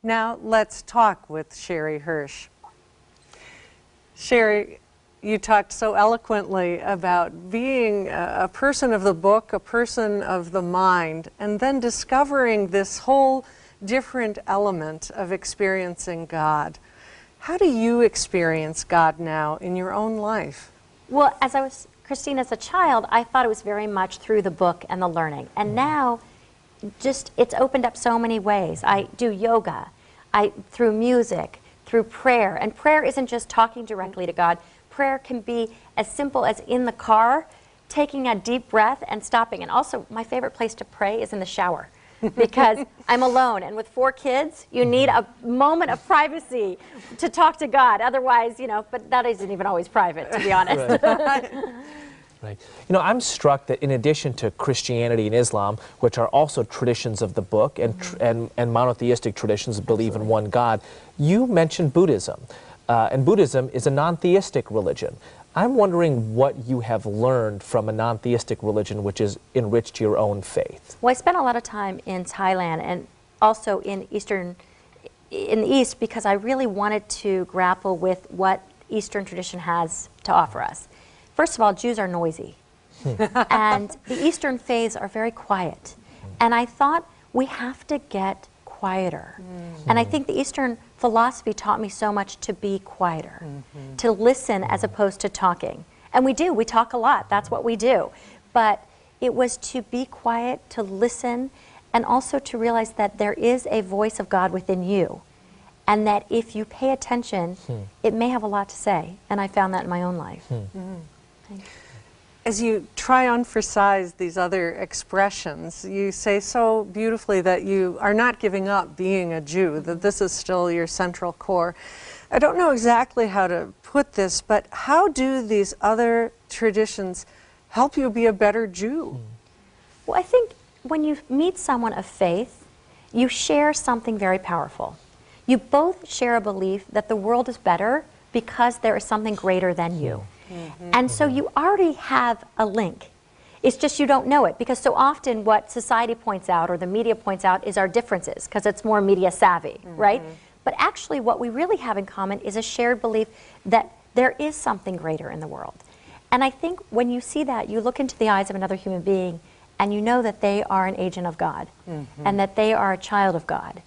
Now let's talk with Sherre Hirsch. Sherre, you talked so eloquently about being a person of the book, a person of the mind, and then discovering this whole different element of experiencing God. How do you experience God now in your own life? Well, Christine, as a child, I thought it was very much through the book and the learning. And now, it's opened up so many ways. I do yoga, through music, through prayer. And prayer isn't just talking directly to God. Prayer can be as simple as in the car, taking a deep breath and stopping. And also, my favorite place to pray is in the shower, because I'm alone. And with 4 kids, you need a moment of privacy to talk to God. Otherwise, but that isn't even always private, to be honest. Right. Right. I'm struck that in addition to Christianity and Islam, which are also traditions of the book and monotheistic traditions that believe in one God, you mentioned Buddhism. And Buddhism is a non-theistic religion. I'm wondering what you have learned from a non-theistic religion which has enriched your own faith. Well, I spent a lot of time in Thailand and also in the East, because I really wanted to grapple with what Eastern tradition has to offer us. First of all, Jews are noisy, and the Eastern faiths are very quiet. And I thought we have to get quieter. And I think the Eastern philosophy taught me so much to be quieter, to listen as opposed to talking. And we talk a lot, that's what we do. But it was to be quiet, to listen, and also to realize that there is a voice of God within you. And that if you pay attention, it may have a lot to say. And I found that in my own life. As you try on for size these other expressions, you say so beautifully that you are not giving up being a Jew, that this is still your central core. I don't know exactly how to put this, but how do these other traditions help you be a better Jew? Well, I think when you meet someone of faith, you share something very powerful. You both share a belief that the world is better because there is something greater than you. And so you already have a link. It's just you don't know it, because so often what society points out or the media points out is our differences, because it's more media savvy, right? But actually what we really have in common is a shared belief that there is something greater in the world. And I think when you see that, you look into the eyes of another human being and you know that they are an agent of God and that they are a child of God.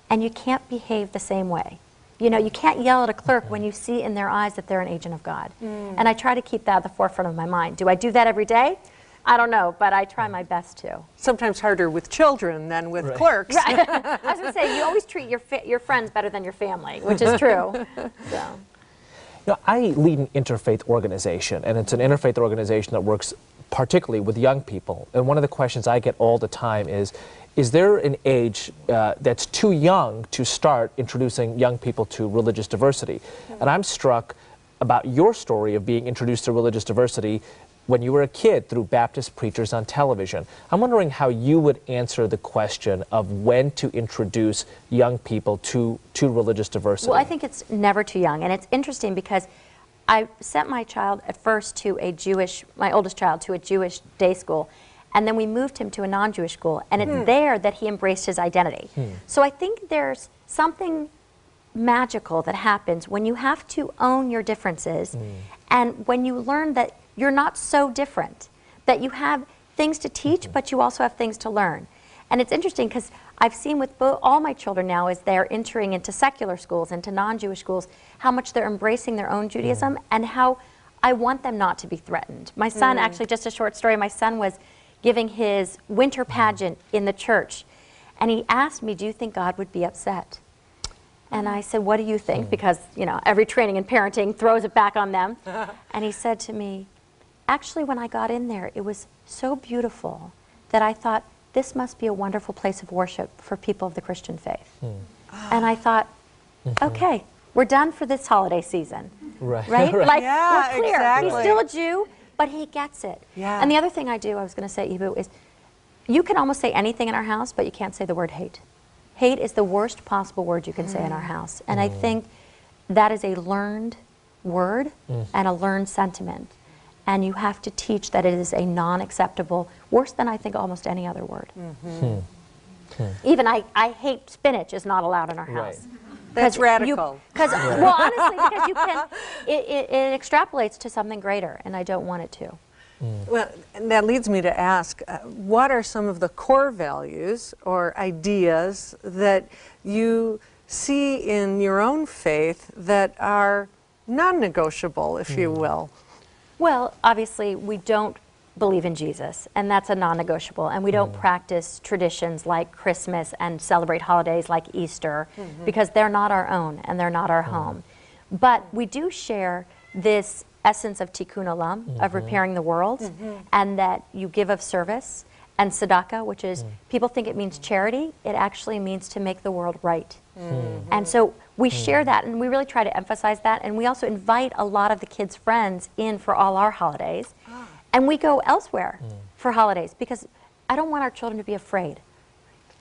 And you can't behave the same way. You can't yell at a clerk when you see in their eyes that they're an agent of God. And I try to keep that at the forefront of my mind. Do I do that every day? I don't know, but I try my best to. Sometimes harder with children than with clerks. Right. I was going to say, you always treat your friends better than your family, which is true. So. I lead an interfaith organization, and it's an interfaith organization that works particularly with young people. And one of the questions I get all the time is there an age that's too young to start introducing young people to religious diversity? And I'm struck about your story of being introduced to religious diversity when you were a kid through Baptist preachers on television. I'm wondering how you would answer the question of when to introduce young people to religious diversity. Well, I think it's never too young. And it's interesting because I sent my child at first to my oldest child, to a Jewish day school. And then we moved him to a non-Jewish school, and it's there that he embraced his identity. So I think there's something magical that happens when you have to own your differences, and when you learn that you're not so different, that you have things to teach, but you also have things to learn. And it's interesting because I've seen with all my children now, as they're entering into secular schools, into non-Jewish schools, how much they're embracing their own Judaism, and how I want them not to be threatened. My son, actually, just a short story, my son was giving his winter pageant in the church. And he asked me, do you think God would be upset? And I said, what do you think? Because, every training in parenting throws it back on them. And he said to me, actually, when I got in there, it was so beautiful that I thought, this must be a wonderful place of worship for people of the Christian faith. And I thought, okay, we're done for this holiday season. Right? Like, yeah, we're clear. Exactly. He's still a Jew, but he gets it. Yeah. And the other thing I do, I was going to say, Eboo, is you can almost say anything in our house, but you can't say the word hate. Hate is the worst possible word you can say in our house. And I think that is a learned word and a learned sentiment. And you have to teach that it is a non-acceptable, worse than I think almost any other word. Even I hate spinach is not allowed in our house. Right. That's radical. Well, honestly, because you can, it extrapolates to something greater, and I don't want it to. Well, and that leads me to ask, what are some of the core values or ideas that you see in your own faith that are non-negotiable, if you will? Well, obviously, we don't believe in Jesus, and that's a non-negotiable, and we don't practice traditions like Christmas and celebrate holidays like Easter because they're not our own and they're not our home. But we do share this essence of tikkun olam, of repairing the world, and that you give of service, and tzedakah, which is, people think it means charity, it actually means to make the world right. And so we share that, and we really try to emphasize that, and we also invite a lot of the kids' friends in for all our holidays, and we go elsewhere for holidays, because I don't want our children to be afraid,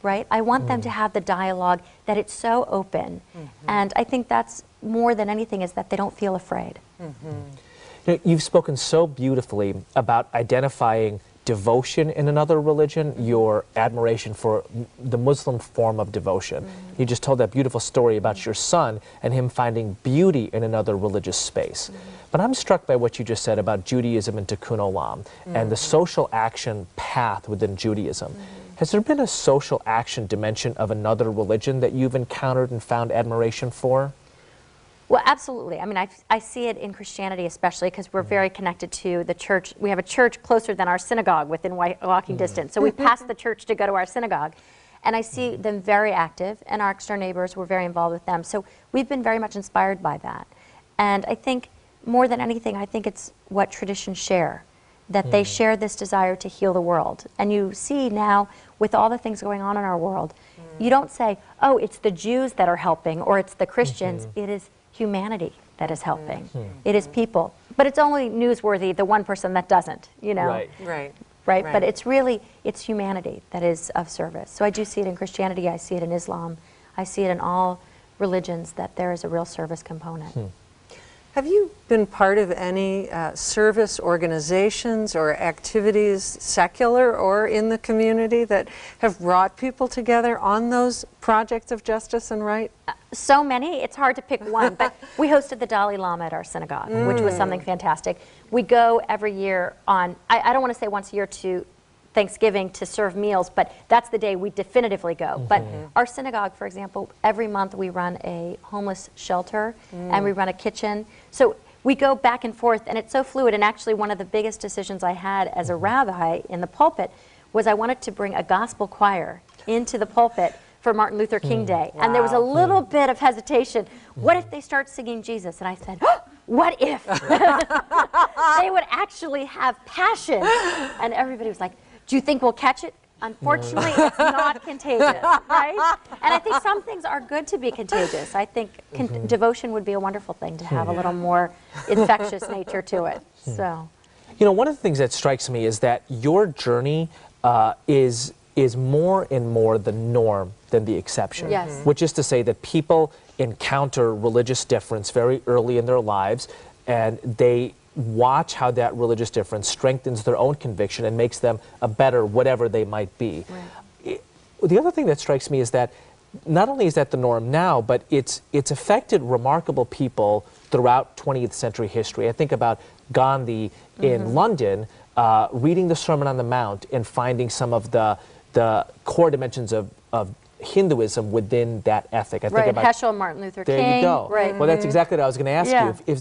right? I want them to have the dialogue that it's so open, and I think that's more than anything is that they don't feel afraid. You know, you've spoken so beautifully about identifying devotion in another religion, your admiration for the Muslim form of devotion. You just told that beautiful story about your son and him finding beauty in another religious space. But I'm struck by what you just said about Judaism and tikkun olam and the social action path within Judaism. Has there been a social action dimension of another religion that you've encountered and found admiration for? Well, absolutely. I mean, I see it in Christianity especially because we're very connected to the church. We have a church closer than our synagogue within walking distance. So we pass the church to go to our synagogue. And I see them very active, and our next-door neighbors, we're very involved with them. So we've been very much inspired by that. And I think more than anything, I think it's what traditions share, that they share this desire to heal the world. And you see now, with all the things going on in our world, you don't say, oh, it's the Jews that are helping, or it's the Christians. It is humanity that is helping. It is people. But it's only newsworthy, the one person that doesn't, you know? Right? But it's really, it's humanity that is of service. So I do see it in Christianity, I see it in Islam, I see it in all religions that there is a real service component. Have you been part of any service organizations or activities, secular or in the community, that have brought people together on those projects of justice and right? So many, it's hard to pick one, but we hosted the Dalai Lama at our synagogue, which was something fantastic. We go every year on, I don't want to say once a year to Thanksgiving to serve meals, but that's the day we definitively go. But our synagogue, for example, every month we run a homeless shelter and we run a kitchen. So we go back and forth, and it's so fluid. And actually one of the biggest decisions I had as a rabbi in the pulpit was I wanted to bring a gospel choir into the pulpit for Martin Luther King Day. Wow. And there was a little bit of hesitation. What if they start singing Jesus? And I said, oh, what if they would actually have passion? And everybody was like, do you think we'll catch it? Unfortunately, it's not contagious, right? And I think some things are good to be contagious. I think devotion would be a wonderful thing to have a little more infectious nature to it. So, you know, one of the things that strikes me is that your journey is more and more the norm than the exception. Yes. Which is to say that people encounter religious difference very early in their lives, and they watch how that religious difference strengthens their own conviction and makes them a better whatever they might be. The other thing that strikes me is that not only is that the norm now, but it's affected remarkable people throughout 20th century history. I think about Gandhi in London reading the Sermon on the Mount and finding some of the core dimensions of Hinduism within that ethic. I think about Heschel, Martin Luther King. There you go. Right. Well, that's exactly what I was going to ask you.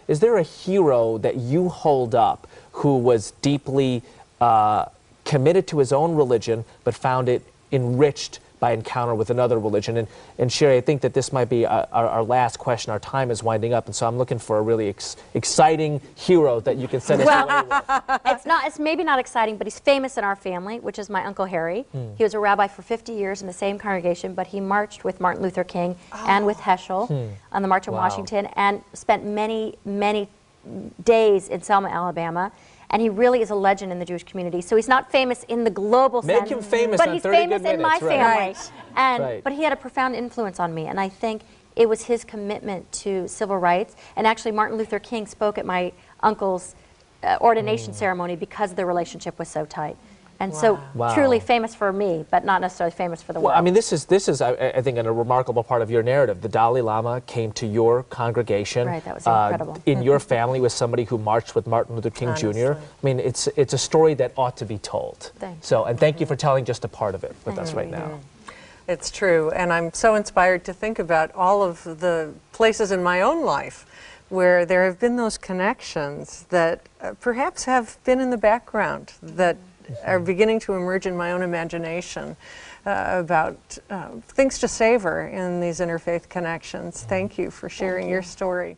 Is there a hero that you hold up who was deeply committed to his own religion but found it enriched by encounter with another religion? And Sherre, I think that this might be our last question. Our time is winding up, and so I'm looking for a really exciting hero that you can send us away with. It's maybe not exciting, but he's famous in our family, which is my Uncle Harry. He was a rabbi for 50 years in the same congregation, but he marched with Martin Luther King and with Heschel on the March on Washington, and spent many, many days in Selma, Alabama. And he really is a legend in the Jewish community. So he's not famous in the global sense. Make him famous but on he's 30 famous Good Minutes, in my family. And but he had a profound influence on me, and I think it was his commitment to civil rights. And actually, Martin Luther King spoke at my uncle's ordination ceremony because the relationship was so tight. And so Wow. truly famous for me, but not necessarily famous for the world. Well, I mean, this is I think, a remarkable part of your narrative. The Dalai Lama came to your congregation. Right, that was incredible. In your family was somebody who marched with Martin Luther King Jr. Honestly. I mean, it's a story that ought to be told. Thanks. So, and thank you for telling just a part of it with us right now. It's true, and I'm so inspired to think about all of the places in my own life where there have been those connections that perhaps have been in the background, that are beginning to emerge in my own imagination about things to savor in these interfaith connections. Thank you for sharing your story.